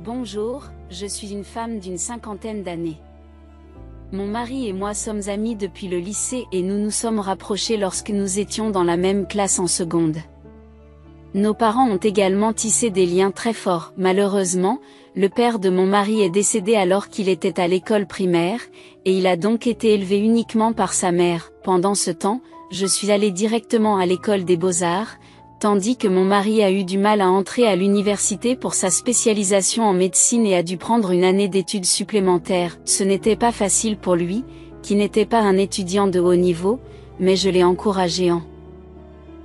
Bonjour, je suis une femme d'une cinquantaine d'années. Mon mari et moi sommes amis depuis le lycée et nous nous sommes rapprochés lorsque nous étions dans la même classe en seconde. Nos parents ont également tissé des liens très forts. Malheureusement, le père de mon mari est décédé alors qu'il était à l'école primaire, et il a donc été élevé uniquement par sa mère. Pendant ce temps, je suis allée directement à l'école des beaux-arts, tandis que mon mari a eu du mal à entrer à l'université pour sa spécialisation en médecine et a dû prendre une année d'études supplémentaires. Ce n'était pas facile pour lui, qui n'était pas un étudiant de haut niveau, mais je l'ai encouragé en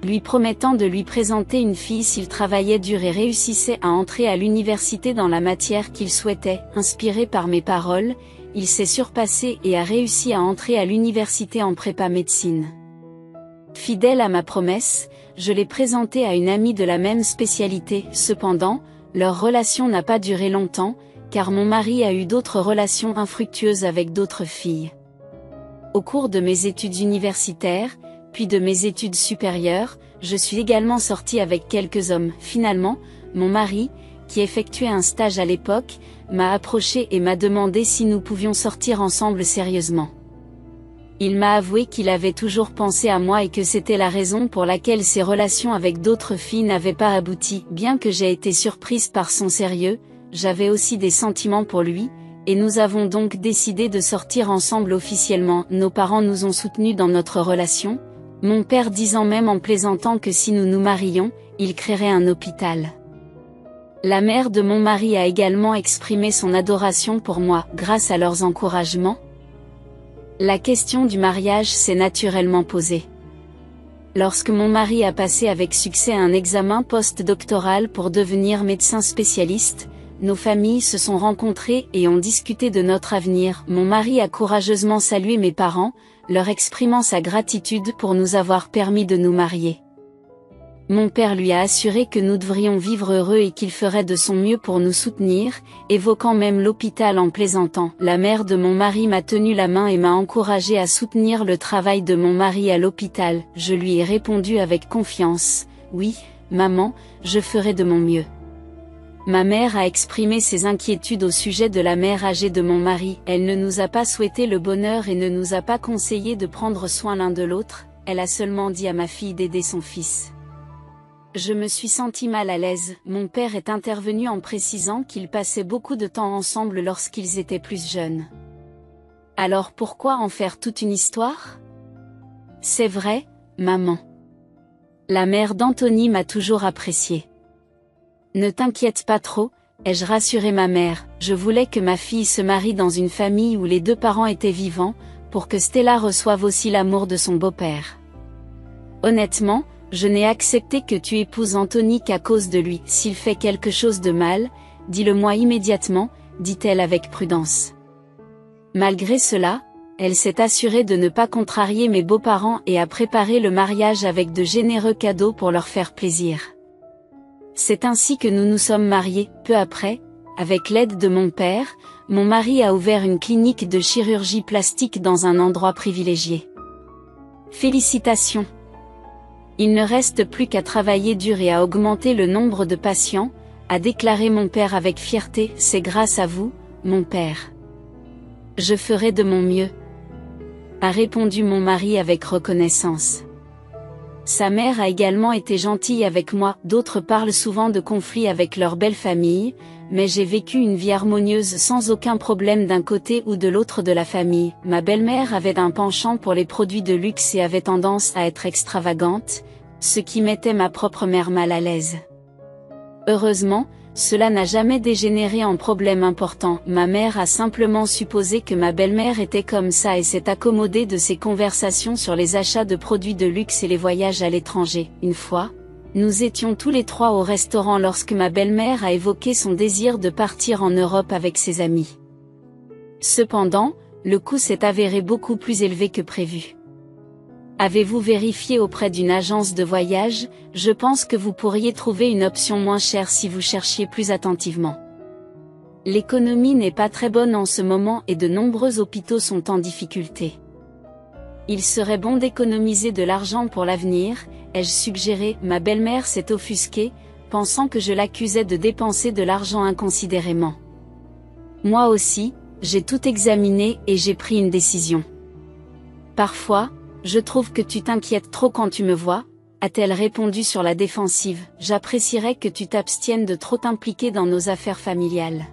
lui promettant de lui présenter une fille s'il travaillait dur et réussissait à entrer à l'université dans la matière qu'il souhaitait. Inspiré par mes paroles, il s'est surpassé et a réussi à entrer à l'université en prépa médecine. Fidèle à ma promesse, je l'ai présenté à une amie de la même spécialité. Cependant, leur relation n'a pas duré longtemps, car mon mari a eu d'autres relations infructueuses avec d'autres filles. Au cours de mes études universitaires, puis de mes études supérieures, je suis également sortie avec quelques hommes. Finalement, mon mari, qui effectuait un stage à l'époque, m'a approché et m'a demandé si nous pouvions sortir ensemble sérieusement. Il m'a avoué qu'il avait toujours pensé à moi et que c'était la raison pour laquelle ses relations avec d'autres filles n'avaient pas abouti. Bien que j'ai été surprise par son sérieux, j'avais aussi des sentiments pour lui, et nous avons donc décidé de sortir ensemble officiellement. Nos parents nous ont soutenus dans notre relation, mon père disant même en plaisantant que si nous nous marions, il créerait un hôpital. La mère de mon mari a également exprimé son adoration pour moi. Grâce à leurs encouragements, la question du mariage s'est naturellement posée. Lorsque mon mari a passé avec succès un examen post-doctoral pour devenir médecin spécialiste, nos familles se sont rencontrées et ont discuté de notre avenir. Mon mari a courageusement salué mes parents, leur exprimant sa gratitude pour nous avoir permis de nous marier. Mon père lui a assuré que nous devrions vivre heureux et qu'il ferait de son mieux pour nous soutenir, évoquant même l'hôpital en plaisantant. La mère de mon mari m'a tenu la main et m'a encouragé à soutenir le travail de mon mari à l'hôpital. Je lui ai répondu avec confiance, « Oui, maman, je ferai de mon mieux ». Ma mère a exprimé ses inquiétudes au sujet de la mère âgée de mon mari. Elle ne nous a pas souhaité le bonheur et ne nous a pas conseillé de prendre soin l'un de l'autre, elle a seulement dit à ma fille d'aider son fils. Je me suis sentie mal à l'aise. Mon père est intervenu en précisant qu'ils passaient beaucoup de temps ensemble lorsqu'ils étaient plus jeunes. Alors pourquoi en faire toute une histoire? C'est vrai, maman. La mère d'Anthony m'a toujours appréciée. Ne t'inquiète pas trop, ai-je rassuré ma mère, je voulais que ma fille se marie dans une famille où les deux parents étaient vivants, pour que Stella reçoive aussi l'amour de son beau-père. Honnêtement, je n'ai accepté que tu épouses Anthony qu'à cause de lui. S'il fait quelque chose de mal, dis-le-moi immédiatement, dit-elle avec prudence. Malgré cela, elle s'est assurée de ne pas contrarier mes beaux-parents et a préparé le mariage avec de généreux cadeaux pour leur faire plaisir. C'est ainsi que nous nous sommes mariés. Peu après, avec l'aide de mon père, mon mari a ouvert une clinique de chirurgie plastique dans un endroit privilégié. Félicitations! Il ne reste plus qu'à travailler dur et à augmenter le nombre de patients, a déclaré mon père avec fierté. C'est grâce à vous, mon père. Je ferai de mon mieux, a répondu mon mari avec reconnaissance. Sa mère a également été gentille avec moi. D'autres parlent souvent de conflits avec leur belle famille, mais j'ai vécu une vie harmonieuse sans aucun problème d'un côté ou de l'autre de la famille. Ma belle-mère avait un penchant pour les produits de luxe et avait tendance à être extravagante, ce qui mettait ma propre mère mal à l'aise. Heureusement, cela n'a jamais dégénéré en problème important. Ma mère a simplement supposé que ma belle-mère était comme ça et s'est accommodée de ces conversations sur les achats de produits de luxe et les voyages à l'étranger. Une fois, nous étions tous les trois au restaurant lorsque ma belle-mère a évoqué son désir de partir en Europe avec ses amis. Cependant, le coût s'est avéré beaucoup plus élevé que prévu. Avez-vous vérifié auprès d'une agence de voyage? Je pense que vous pourriez trouver une option moins chère si vous cherchiez plus attentivement. L'économie n'est pas très bonne en ce moment et de nombreux hôpitaux sont en difficulté. Il serait bon d'économiser de l'argent pour l'avenir, ai-je suggéré. Ma belle-mère s'est offusquée, pensant que je l'accusais de dépenser de l'argent inconsidérément. Moi aussi, j'ai tout examiné et j'ai pris une décision. Parfois, je trouve que tu t'inquiètes trop quand tu me vois, a-t-elle répondu sur la défensive. J'apprécierais que tu t'abstiennes de trop t'impliquer dans nos affaires familiales.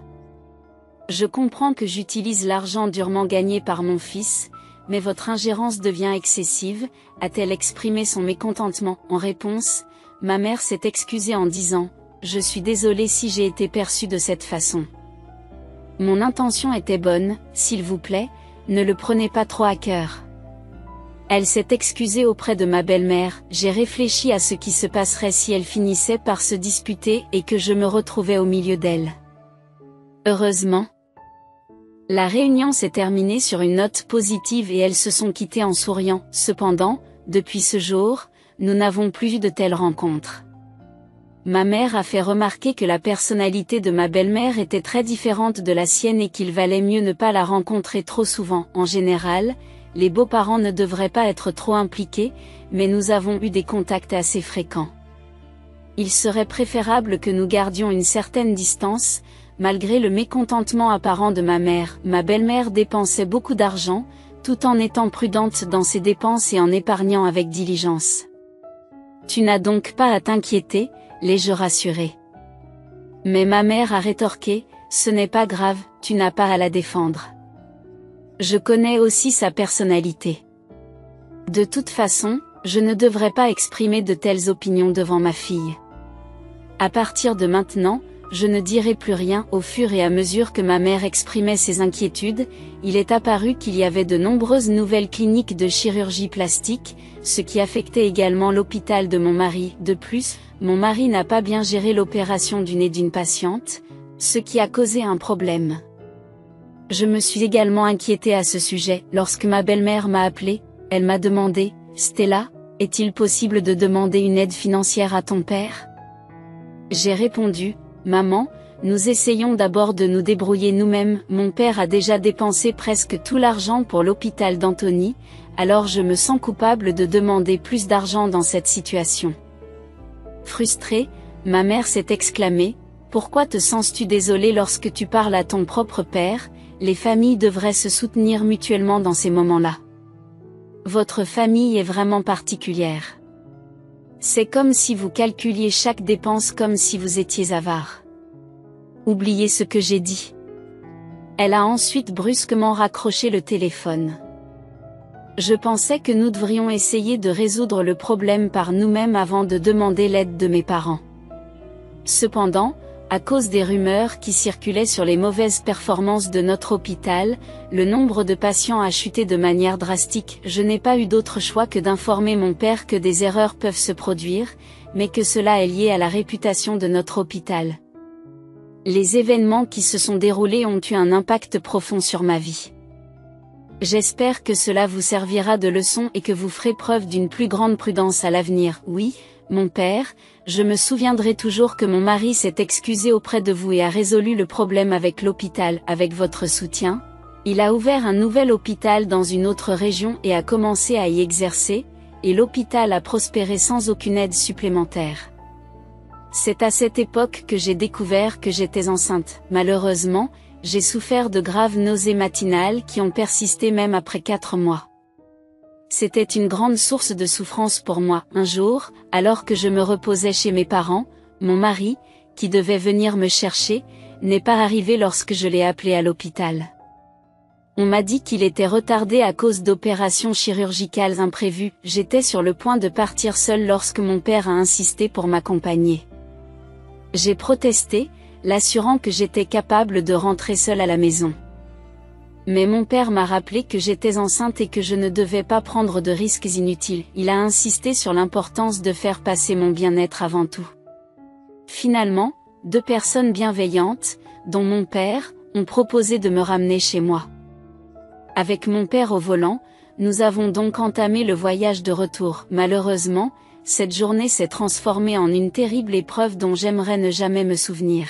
Je comprends que j'utilise l'argent durement gagné par mon fils, mais votre ingérence devient excessive, a-t-elle exprimé son mécontentement. En réponse, ma mère s'est excusée en disant « Je suis désolée si j'ai été perçue de cette façon. Mon intention était bonne, s'il vous plaît, ne le prenez pas trop à cœur. » Elle s'est excusée auprès de ma belle-mère. J'ai réfléchi à ce qui se passerait si elle finissait par se disputer et que je me retrouvais au milieu d'elle. Heureusement, la réunion s'est terminée sur une note positive et elles se sont quittées en souriant. Cependant, depuis ce jour, nous n'avons plus eu de telles rencontres. Ma mère a fait remarquer que la personnalité de ma belle-mère était très différente de la sienne et qu'il valait mieux ne pas la rencontrer trop souvent. En général, les beaux-parents ne devraient pas être trop impliqués, mais nous avons eu des contacts assez fréquents. Il serait préférable que nous gardions une certaine distance, malgré le mécontentement apparent de ma mère. Ma belle-mère dépensait beaucoup d'argent, tout en étant prudente dans ses dépenses et en épargnant avec diligence. Tu n'as donc pas à t'inquiéter, l'ai-je rassuré. Mais ma mère a rétorqué, ce n'est pas grave, tu n'as pas à la défendre. Je connais aussi sa personnalité. De toute façon, je ne devrais pas exprimer de telles opinions devant ma fille. À partir de maintenant, je ne dirai plus rien. Au fur et à mesure que ma mère exprimait ses inquiétudes, il est apparu qu'il y avait de nombreuses nouvelles cliniques de chirurgie plastique, ce qui affectait également l'hôpital de mon mari. De plus, mon mari n'a pas bien géré l'opération du nez d'une patiente, ce qui a causé un problème. Je me suis également inquiétée à ce sujet. Lorsque ma belle-mère m'a appelée, elle m'a demandé « Stella, est-il possible de demander une aide financière à ton père ?» J'ai répondu « Maman, nous essayons d'abord de nous débrouiller nous-mêmes. Mon père a déjà dépensé presque tout l'argent pour l'hôpital d'Antony, alors je me sens coupable de demander plus d'argent dans cette situation. » Frustrée, ma mère s'est exclamée « Pourquoi te sens-tu désolée lorsque tu parles à ton propre père ? Les familles devraient se soutenir mutuellement dans ces moments-là. Votre famille est vraiment particulière. C'est comme si vous calculiez chaque dépense comme si vous étiez avare. Oubliez ce que j'ai dit. » Elle a ensuite brusquement raccroché le téléphone. Je pensais que nous devrions essayer de résoudre le problème par nous-mêmes avant de demander l'aide de mes parents. Cependant, à cause des rumeurs qui circulaient sur les mauvaises performances de notre hôpital, le nombre de patients a chuté de manière drastique. Je n'ai pas eu d'autre choix que d'informer mon père que des erreurs peuvent se produire, mais que cela est lié à la réputation de notre hôpital. Les événements qui se sont déroulés ont eu un impact profond sur ma vie. J'espère que cela vous servira de leçon et que vous ferez preuve d'une plus grande prudence à l'avenir. Oui, mon père, je me souviendrai toujours que mon mari s'est excusé auprès de vous et a résolu le problème avec l'hôpital. Avec votre soutien, il a ouvert un nouvel hôpital dans une autre région et a commencé à y exercer, et l'hôpital a prospéré sans aucune aide supplémentaire. C'est à cette époque que j'ai découvert que j'étais enceinte. Malheureusement, j'ai souffert de graves nausées matinales qui ont persisté même après 4 mois. C'était une grande source de souffrance pour moi. Un jour, alors que je me reposais chez mes parents, mon mari, qui devait venir me chercher, n'est pas arrivé lorsque je l'ai appelé à l'hôpital. On m'a dit qu'il était retardé à cause d'opérations chirurgicales imprévues. J'étais sur le point de partir seule lorsque mon père a insisté pour m'accompagner. J'ai protesté, l'assurant que j'étais capable de rentrer seule à la maison. Mais mon père m'a rappelé que j'étais enceinte et que je ne devais pas prendre de risques inutiles. Il a insisté sur l'importance de faire passer mon bien-être avant tout. Finalement, 2 personnes bienveillantes, dont mon père, ont proposé de me ramener chez moi. Avec mon père au volant, nous avons donc entamé le voyage de retour. Malheureusement, cette journée s'est transformée en une terrible épreuve dont j'aimerais ne jamais me souvenir.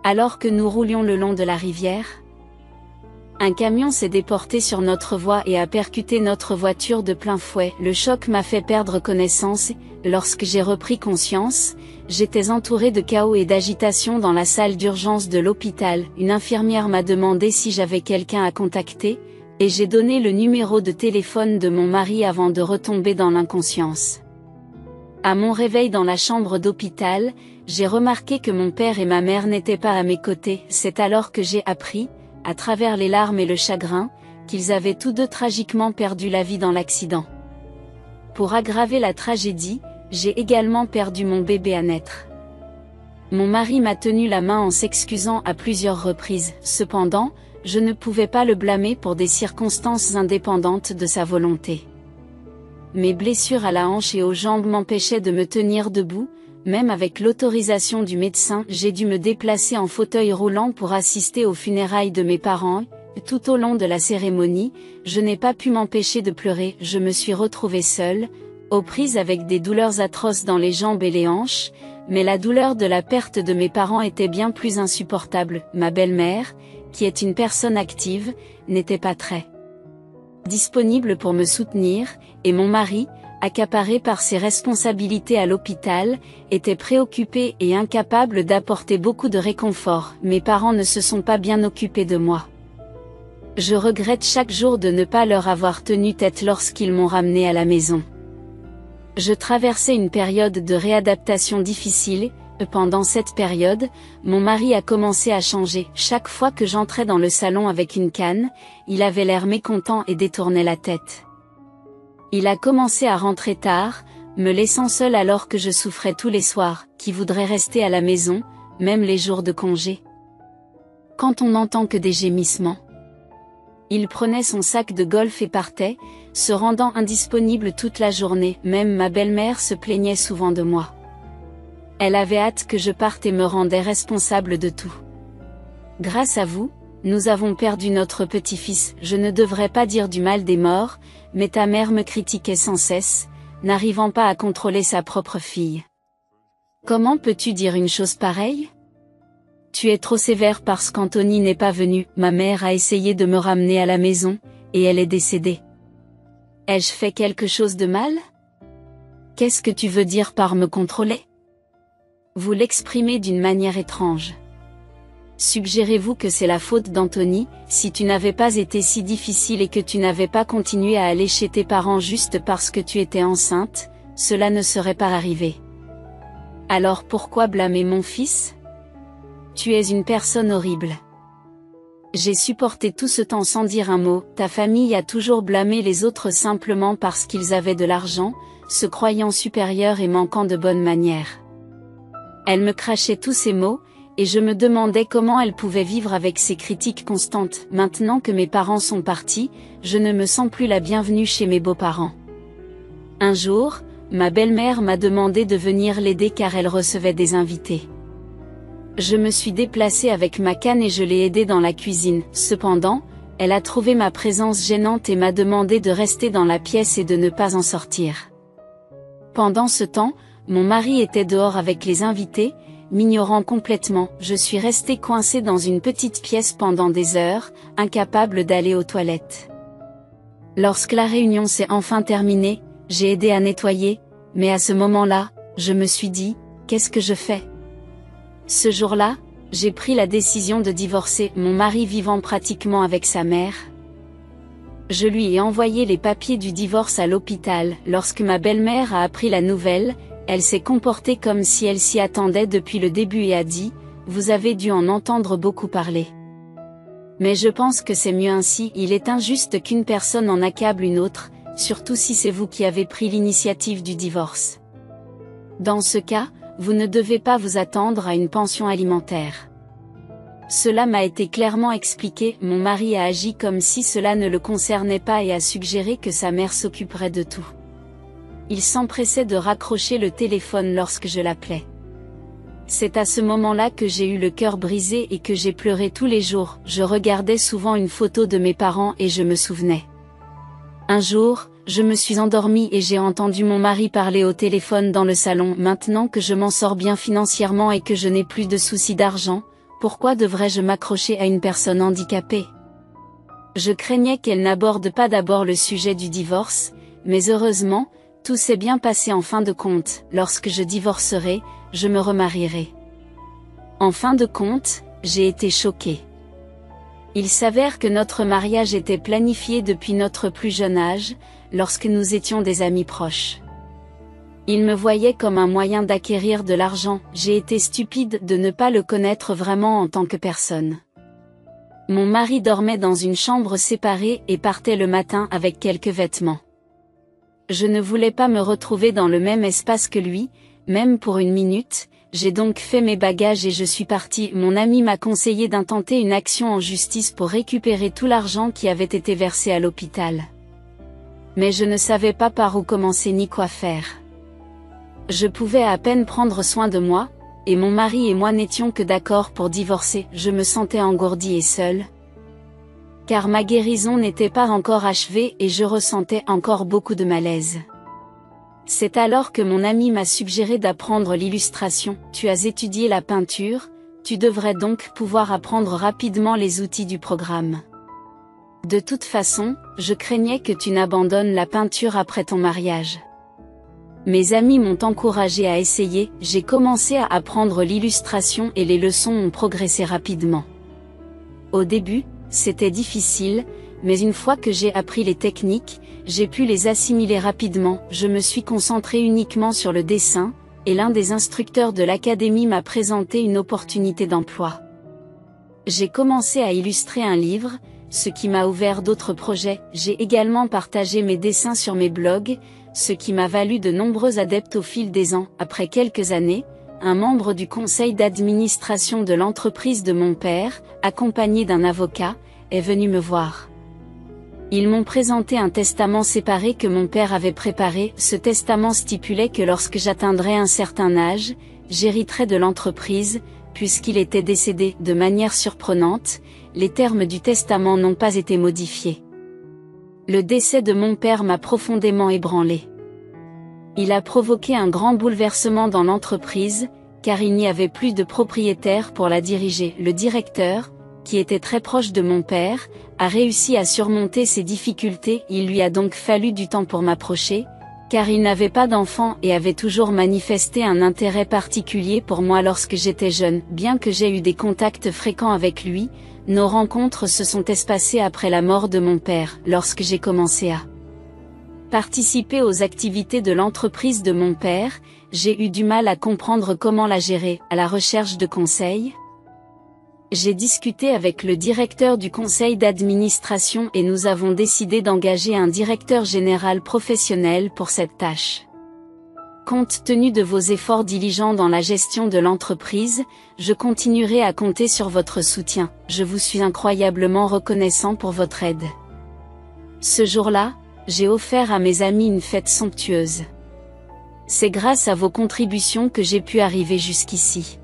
Alors que nous roulions le long de la rivière, Un camion s'est déporté sur notre voie et a percuté notre voiture de plein fouet. Le choc m'a fait perdre connaissance. Lorsque j'ai repris conscience, j'étais entourée de chaos et d'agitation dans la salle d'urgence de l'hôpital. Une infirmière m'a demandé si j'avais quelqu'un à contacter, et j'ai donné le numéro de téléphone de mon mari avant de retomber dans l'inconscience. À mon réveil dans la chambre d'hôpital, j'ai remarqué que mon père et ma mère n'étaient pas à mes côtés. C'est alors que j'ai appris, à travers les larmes et le chagrin, qu'ils avaient tous deux tragiquement perdu la vie dans l'accident. Pour aggraver la tragédie, j'ai également perdu mon bébé à naître. Mon mari m'a tenu la main en s'excusant à plusieurs reprises. Cependant, je ne pouvais pas le blâmer pour des circonstances indépendantes de sa volonté. Mes blessures à la hanche et aux jambes m'empêchaient de me tenir debout. Même avec l'autorisation du médecin, j'ai dû me déplacer en fauteuil roulant pour assister aux funérailles de mes parents. Tout au long de la cérémonie, je n'ai pas pu m'empêcher de pleurer. Je me suis retrouvée seule, aux prises avec des douleurs atroces dans les jambes et les hanches, mais la douleur de la perte de mes parents était bien plus insupportable. Ma belle-mère, qui est une personne active, n'était pas très disponible pour me soutenir, et mon mari, accaparé par ses responsabilités à l'hôpital, était préoccupé et incapable d'apporter beaucoup de réconfort. Mes parents ne se sont pas bien occupés de moi. Je regrette chaque jour de ne pas leur avoir tenu tête lorsqu'ils m'ont ramené à la maison. Je traversais une période de réadaptation difficile. Pendant cette période, mon mari a commencé à changer. Chaque fois que j'entrais dans le salon avec une canne, il avait l'air mécontent et détournait la tête. Il a commencé à rentrer tard, me laissant seule alors que je souffrais tous les soirs. Qui voudrait rester à la maison, même les jours de congé? Quand on n'entend que des gémissements. Il prenait son sac de golf et partait, se rendant indisponible toute la journée. Même ma belle-mère se plaignait souvent de moi. Elle avait hâte que je parte et me rendait responsable de tout. Grâce à vous, nous avons perdu notre petit-fils. Je ne devrais pas dire du mal des morts, mais ta mère me critiquait sans cesse, n'arrivant pas à contrôler sa propre fille. Comment peux-tu dire une chose pareille? Tu es trop sévère parce qu'Anthony n'est pas venu. Ma mère a essayé de me ramener à la maison, et elle est décédée. Ai-je fait quelque chose de mal? Qu'est-ce que tu veux dire par me contrôler? Vous l'exprimez d'une manière étrange. Suggérez-vous que c'est la faute d'Anthony? Si tu n'avais pas été si difficile et que tu n'avais pas continué à aller chez tes parents juste parce que tu étais enceinte, cela ne serait pas arrivé. Alors pourquoi blâmer mon fils? Tu es une personne horrible. J'ai supporté tout ce temps sans dire un mot. Ta famille a toujours blâmé les autres simplement parce qu'ils avaient de l'argent, se croyant supérieurs et manquant de bonnes manières. Elle me crachait tous ces mots, et je me demandais comment elle pouvait vivre avec ces critiques constantes. Maintenant que mes parents sont partis, je ne me sens plus la bienvenue chez mes beaux-parents. Un jour, ma belle-mère m'a demandé de venir l'aider car elle recevait des invités. Je me suis déplacée avec ma canne et je l'ai aidée dans la cuisine. Cependant, elle a trouvé ma présence gênante et m'a demandé de rester dans la pièce et de ne pas en sortir. Pendant ce temps, mon mari était dehors avec les invités, m'ignorant complètement. Je suis restée coincée dans une petite pièce pendant des heures, incapable d'aller aux toilettes. Lorsque la réunion s'est enfin terminée, j'ai aidé à nettoyer, mais à ce moment-là, je me suis dit, qu'est-ce que je fais? Ce jour-là, j'ai pris la décision de divorcer, mon mari vivant pratiquement avec sa mère. Je lui ai envoyé les papiers du divorce à l'hôpital. Lorsque ma belle-mère a appris la nouvelle, elle s'est comportée comme si elle s'y attendait depuis le début et a dit, « Vous avez dû en entendre beaucoup parler. » Mais je pense que c'est mieux ainsi. Il est injuste qu'une personne en accable une autre, surtout si c'est vous qui avez pris l'initiative du divorce. Dans ce cas, vous ne devez pas vous attendre à une pension alimentaire. Cela m'a été clairement expliqué. Mon mari a agi comme si cela ne le concernait pas et a suggéré que sa mère s'occuperait de tout. Il s'empressait de raccrocher le téléphone lorsque je l'appelais. C'est à ce moment-là que j'ai eu le cœur brisé et que j'ai pleuré tous les jours. Je regardais souvent une photo de mes parents et je me souvenais. Un jour, je me suis endormie et j'ai entendu mon mari parler au téléphone dans le salon. Maintenant que je m'en sors bien financièrement et que je n'ai plus de soucis d'argent, pourquoi devrais-je m'accrocher à une personne handicapée? Je craignais qu'elle n'aborde pas d'abord le sujet du divorce, mais heureusement, tout s'est bien passé en fin de compte. Lorsque je divorcerai, je me remarierai. En fin de compte, j'ai été choquée. Il s'avère que notre mariage était planifié depuis notre plus jeune âge, lorsque nous étions des amis proches. Il me voyait comme un moyen d'acquérir de l'argent. J'ai été stupide de ne pas le connaître vraiment en tant que personne. Mon mari dormait dans une chambre séparée et partait le matin avec quelques vêtements. Je ne voulais pas me retrouver dans le même espace que lui, même pour une minute. J'ai donc fait mes bagages et je suis partie. Mon ami m'a conseillé d'intenter une action en justice pour récupérer tout l'argent qui avait été versé à l'hôpital. Mais je ne savais pas par où commencer ni quoi faire. Je pouvais à peine prendre soin de moi, et mon mari et moi n'étions que d'accord pour divorcer. Je me sentais engourdie et seule. Car ma guérison n'était pas encore achevée et je ressentais encore beaucoup de malaise. C'est alors que mon ami m'a suggéré d'apprendre l'illustration. Tu as étudié la peinture, tu devrais donc pouvoir apprendre rapidement les outils du programme. De toute façon, je craignais que tu n'abandonnes la peinture après ton mariage. Mes amis m'ont encouragé à essayer, j'ai commencé à apprendre l'illustration et les leçons ont progressé rapidement. Au début, c'était difficile, mais une fois que j'ai appris les techniques, j'ai pu les assimiler rapidement. Je me suis concentrée uniquement sur le dessin, et l'un des instructeurs de l'académie m'a présenté une opportunité d'emploi. J'ai commencé à illustrer un livre, ce qui m'a ouvert d'autres projets. J'ai également partagé mes dessins sur mes blogs, ce qui m'a valu de nombreux adeptes au fil des ans. Après quelques années, un membre du conseil d'administration de l'entreprise de mon père, accompagné d'un avocat, est venu me voir. Ils m'ont présenté un testament séparé que mon père avait préparé. Ce testament stipulait que lorsque j'atteindrais un certain âge, j'hériterais de l'entreprise, puisqu'il était décédé. De manière surprenante, les termes du testament n'ont pas été modifiés. Le décès de mon père m'a profondément ébranlé. Il a provoqué un grand bouleversement dans l'entreprise, car il n'y avait plus de propriétaire pour la diriger. Le directeur, qui était très proche de mon père, a réussi à surmonter ces difficultés. Il lui a donc fallu du temps pour m'approcher, car il n'avait pas d'enfant et avait toujours manifesté un intérêt particulier pour moi lorsque j'étais jeune. Bien que j'ai eu des contacts fréquents avec lui, nos rencontres se sont espacées après la mort de mon père. Lorsque j'ai commencé à participer aux activités de l'entreprise de mon père, j'ai eu du mal à comprendre comment la gérer. À la recherche de conseils, j'ai discuté avec le directeur du conseil d'administration et nous avons décidé d'engager un directeur général professionnel pour cette tâche. Compte tenu de vos efforts diligents dans la gestion de l'entreprise, je continuerai à compter sur votre soutien. Je vous suis incroyablement reconnaissant pour votre aide. Ce jour-là, j'ai offert à mes amis une fête somptueuse. C'est grâce à vos contributions que j'ai pu arriver jusqu'ici.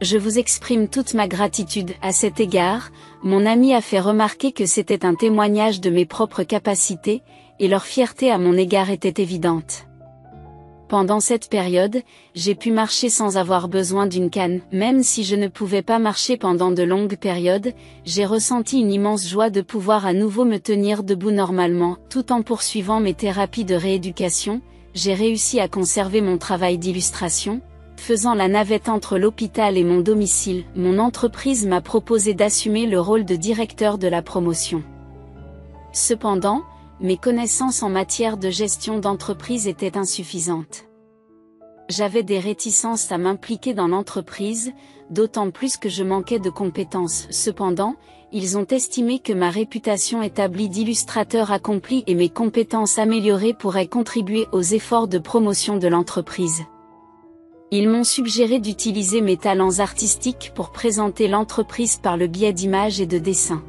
Je vous exprime toute ma gratitude. À cet égard, mon ami a fait remarquer que c'était un témoignage de mes propres capacités, et leur fierté à mon égard était évidente. Pendant cette période, j'ai pu marcher sans avoir besoin d'une canne. Même si je ne pouvais pas marcher pendant de longues périodes, j'ai ressenti une immense joie de pouvoir à nouveau me tenir debout normalement. Tout en poursuivant mes thérapies de rééducation, j'ai réussi à conserver mon travail d'illustration. Faisant la navette entre l'hôpital et mon domicile, mon entreprise m'a proposé d'assumer le rôle de directeur de la promotion. Cependant, mes connaissances en matière de gestion d'entreprise étaient insuffisantes. J'avais des réticences à m'impliquer dans l'entreprise, d'autant plus que je manquais de compétences. Cependant, ils ont estimé que ma réputation établie d'illustrateur accompli et mes compétences améliorées pourraient contribuer aux efforts de promotion de l'entreprise. Ils m'ont suggéré d'utiliser mes talents artistiques pour présenter l'entreprise par le biais d'images et de dessins.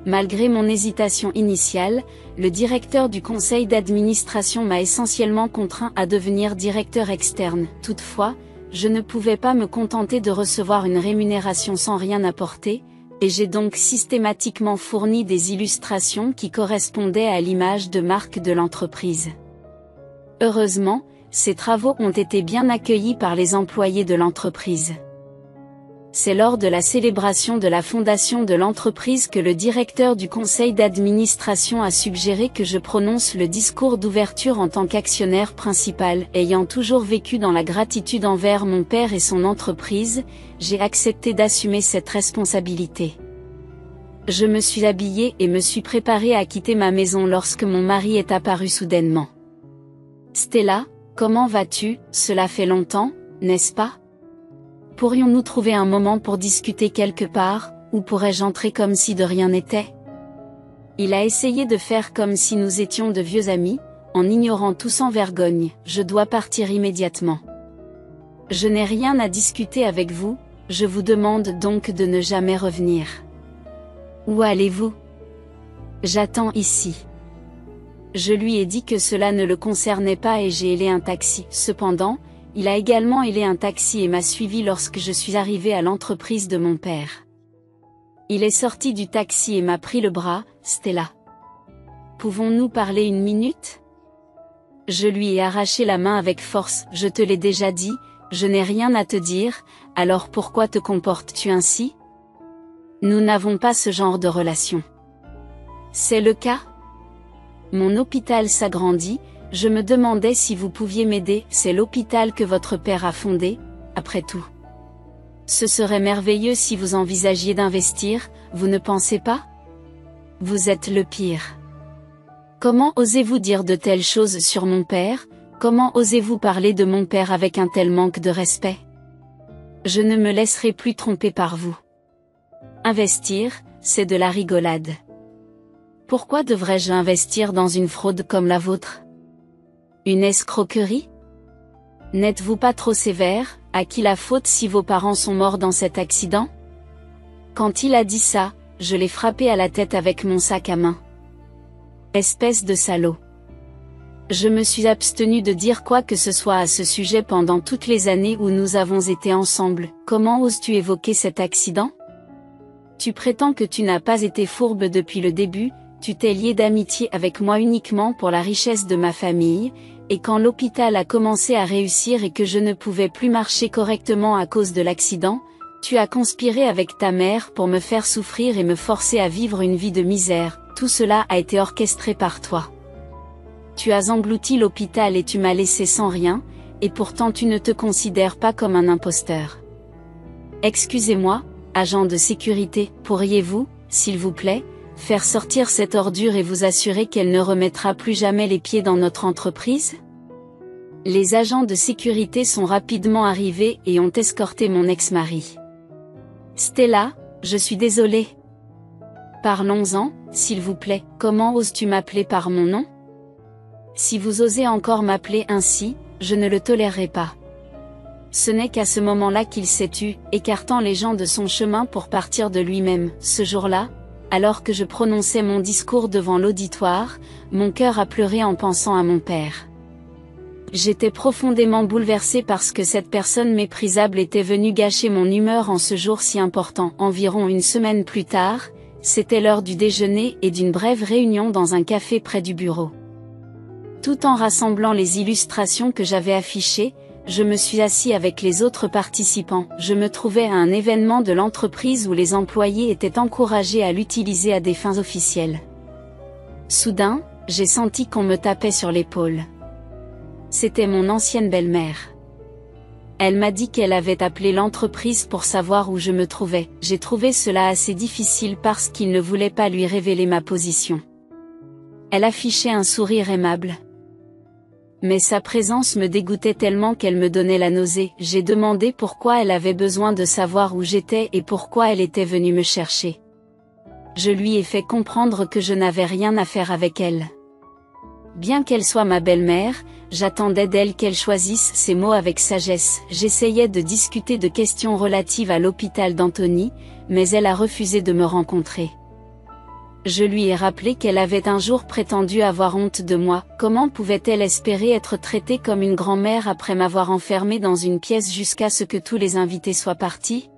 Malgré mon hésitation initiale, le directeur du conseil d'administration m'a essentiellement contraint à devenir directeur externe. Toutefois, je ne pouvais pas me contenter de recevoir une rémunération sans rien apporter, et j'ai donc systématiquement fourni des illustrations qui correspondaient à l'image de marque de l'entreprise. Heureusement, ces travaux ont été bien accueillis par les employés de l'entreprise. C'est lors de la célébration de la fondation de l'entreprise que le directeur du conseil d'administration a suggéré que je prononce le discours d'ouverture en tant qu'actionnaire principal. Ayant toujours vécu dans la gratitude envers mon père et son entreprise, j'ai accepté d'assumer cette responsabilité. Je me suis habillée et me suis préparée à quitter ma maison lorsque mon mari est apparu soudainement. « Stella, comment vas-tu? Cela fait longtemps, n'est-ce pas? Pourrions-nous trouver un moment pour discuter quelque part, ou pourrais-je entrer comme si de rien n'était ?» Il a essayé de faire comme si nous étions de vieux amis, en ignorant tout sans vergogne. « Je dois partir immédiatement. Je n'ai rien à discuter avec vous, je vous demande donc de ne jamais revenir. » Où allez-vous? J'attends ici. Je lui ai dit que cela ne le concernait pas et j'ai hélé un taxi. Cependant, il a également hélé un taxi et m'a suivi lorsque je suis arrivée à l'entreprise de mon père. Il est sorti du taxi et m'a pris le bras. « Stella. Pouvons-nous parler une minute ?» Je lui ai arraché la main avec force. « Je te l'ai déjà dit, je n'ai rien à te dire, alors pourquoi te comportes-tu ainsi? Nous n'avons pas ce genre de relation. » C'est le cas? Mon hôpital s'agrandit, je me demandais si vous pouviez m'aider. C'est l'hôpital que votre père a fondé, après tout. Ce serait merveilleux si vous envisagiez d'investir, vous ne pensez pas? Vous êtes le pire. Comment osez-vous dire de telles choses sur mon père? Comment osez-vous parler de mon père avec un tel manque de respect? Je ne me laisserai plus tromper par vous. Investir, c'est de la rigolade. Pourquoi devrais-je investir dans une fraude comme la vôtre? Une escroquerie? N'êtes-vous pas trop sévère? À qui la faute si vos parents sont morts dans cet accident? Quand il a dit ça, je l'ai frappé à la tête avec mon sac à main. Espèce de salaud. Je me suis abstenue de dire quoi que ce soit à ce sujet pendant toutes les années où nous avons été ensemble. Comment oses-tu évoquer cet accident? Tu prétends que tu n'as pas été fourbe depuis le début, tu t'es lié d'amitié avec moi uniquement pour la richesse de ma famille, et quand l'hôpital a commencé à réussir et que je ne pouvais plus marcher correctement à cause de l'accident, tu as conspiré avec ta mère pour me faire souffrir et me forcer à vivre une vie de misère. Tout cela a été orchestré par toi. Tu as englouti l'hôpital et tu m'as laissé sans rien, et pourtant tu ne te considères pas comme un imposteur. Excusez-moi, agent de sécurité, pourriez-vous, s'il vous plaît, faire sortir cette ordure et vous assurer qu'elle ne remettra plus jamais les pieds dans notre entreprise? Les agents de sécurité sont rapidement arrivés et ont escorté mon ex-mari. Stella, je suis désolée. Parlons-en, s'il vous plaît, comment oses-tu m'appeler par mon nom? Si vous osez encore m'appeler ainsi, je ne le tolérerai pas. Ce n'est qu'à ce moment-là qu'il s'est tu, écartant les gens de son chemin pour partir de lui-même. Ce jour-là, alors que je prononçais mon discours devant l'auditoire, mon cœur a pleuré en pensant à mon père. J'étais profondément bouleversée parce que cette personne méprisable était venue gâcher mon humeur en ce jour si important. Environ une semaine plus tard, c'était l'heure du déjeuner et d'une brève réunion dans un café près du bureau. Tout en rassemblant les illustrations que j'avais affichées, je me suis assis avec les autres participants. Je me trouvais à un événement de l'entreprise où les employés étaient encouragés à l'utiliser à des fins officielles. Soudain, j'ai senti qu'on me tapait sur l'épaule. C'était mon ancienne belle-mère. Elle m'a dit qu'elle avait appelé l'entreprise pour savoir où je me trouvais. J'ai trouvé cela assez difficile parce qu'il ne voulait pas lui révéler ma position. Elle affichait un sourire aimable. Mais sa présence me dégoûtait tellement qu'elle me donnait la nausée. J'ai demandé pourquoi elle avait besoin de savoir où j'étais et pourquoi elle était venue me chercher. Je lui ai fait comprendre que je n'avais rien à faire avec elle. Bien qu'elle soit ma belle-mère, j'attendais d'elle qu'elle choisisse ses mots avec sagesse. J'essayais de discuter de questions relatives à l'hôpital d'Antony, mais elle a refusé de me rencontrer. Je lui ai rappelé qu'elle avait un jour prétendu avoir honte de moi. Comment pouvait-elle espérer être traitée comme une grand-mère après m'avoir enfermée dans une pièce jusqu'à ce que tous les invités soient partis?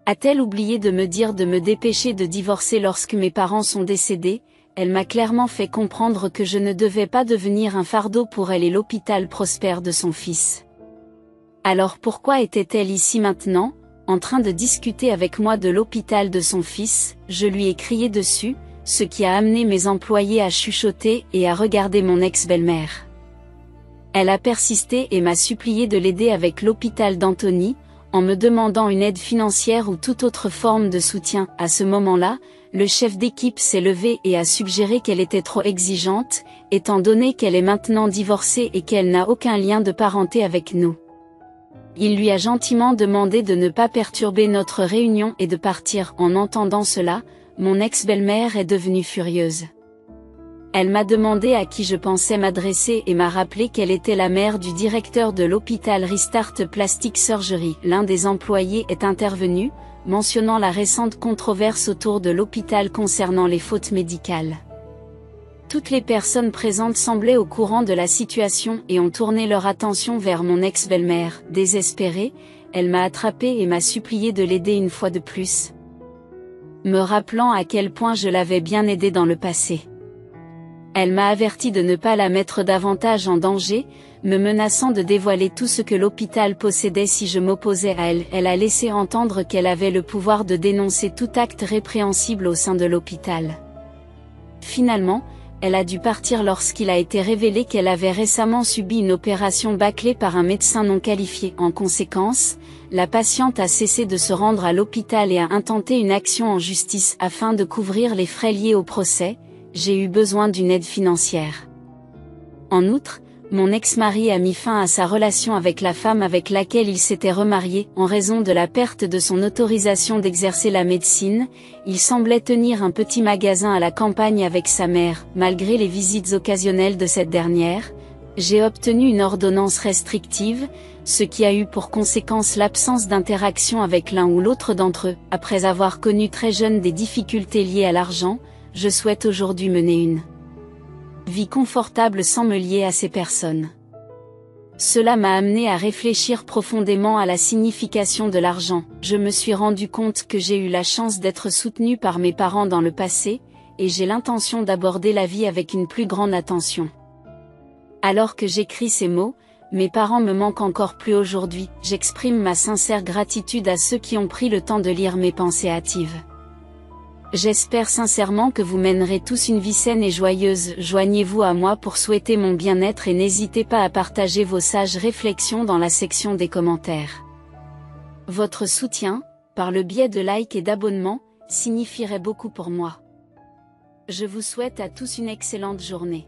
A-t-elle oublié de me dire de me dépêcher de divorcer lorsque mes parents sont décédés? Elle m'a clairement fait comprendre que je ne devais pas devenir un fardeau pour elle et l'hôpital prospère de son fils. Alors pourquoi était-elle ici maintenant, en train de discuter avec moi de l'hôpital de son fils, je lui ai crié dessus, ce qui a amené mes employés à chuchoter et à regarder mon ex-belle-mère. Elle a persisté et m'a supplié de l'aider avec l'hôpital d'Antony, en me demandant une aide financière ou toute autre forme de soutien. À ce moment-là, le chef d'équipe s'est levé et a suggéré qu'elle était trop exigeante, étant donné qu'elle est maintenant divorcée et qu'elle n'a aucun lien de parenté avec nous. Il lui a gentiment demandé de ne pas perturber notre réunion et de partir. En entendant cela, mon ex-belle-mère est devenue furieuse. Elle m'a demandé à qui je pensais m'adresser et m'a rappelé qu'elle était la mère du directeur de l'hôpital Restart Plastic Surgery. L'un des employés est intervenu, mentionnant la récente controverse autour de l'hôpital concernant les fautes médicales. Toutes les personnes présentes semblaient au courant de la situation et ont tourné leur attention vers mon ex-belle-mère. Désespérée, elle m'a attrapée et m'a supplié de l'aider une fois de plus, me rappelant à quel point je l'avais bien aidée dans le passé. Elle m'a averti de ne pas la mettre davantage en danger, me menaçant de dévoiler tout ce que l'hôpital possédait si je m'opposais à elle. Elle a laissé entendre qu'elle avait le pouvoir de dénoncer tout acte répréhensible au sein de l'hôpital. Finalement, elle a dû partir lorsqu'il a été révélé qu'elle avait récemment subi une opération bâclée par un médecin non qualifié. En conséquence, la patiente a cessé de se rendre à l'hôpital et a intenté une action en justice afin de couvrir les frais liés au procès. J'ai eu besoin d'une aide financière. En outre, mon ex-mari a mis fin à sa relation avec la femme avec laquelle il s'était remarié. En raison de la perte de son autorisation d'exercer la médecine, il semblait tenir un petit magasin à la campagne avec sa mère. Malgré les visites occasionnelles de cette dernière, j'ai obtenu une ordonnance restrictive, ce qui a eu pour conséquence l'absence d'interaction avec l'un ou l'autre d'entre eux. Après avoir connu très jeune des difficultés liées à l'argent, je souhaite aujourd'hui mener une vie confortable sans me lier à ces personnes. Cela m'a amené à réfléchir profondément à la signification de l'argent. Je me suis rendu compte que j'ai eu la chance d'être soutenu par mes parents dans le passé, et j'ai l'intention d'aborder la vie avec une plus grande attention. Alors que j'écris ces mots, mes parents me manquent encore plus aujourd'hui. J'exprime ma sincère gratitude à ceux qui ont pris le temps de lire mes pensées hâtives. J'espère sincèrement que vous mènerez tous une vie saine et joyeuse. Joignez-vous à moi pour souhaiter mon bien-être et n'hésitez pas à partager vos sages réflexions dans la section des commentaires. Votre soutien, par le biais de likes et d'abonnements, signifierait beaucoup pour moi. Je vous souhaite à tous une excellente journée.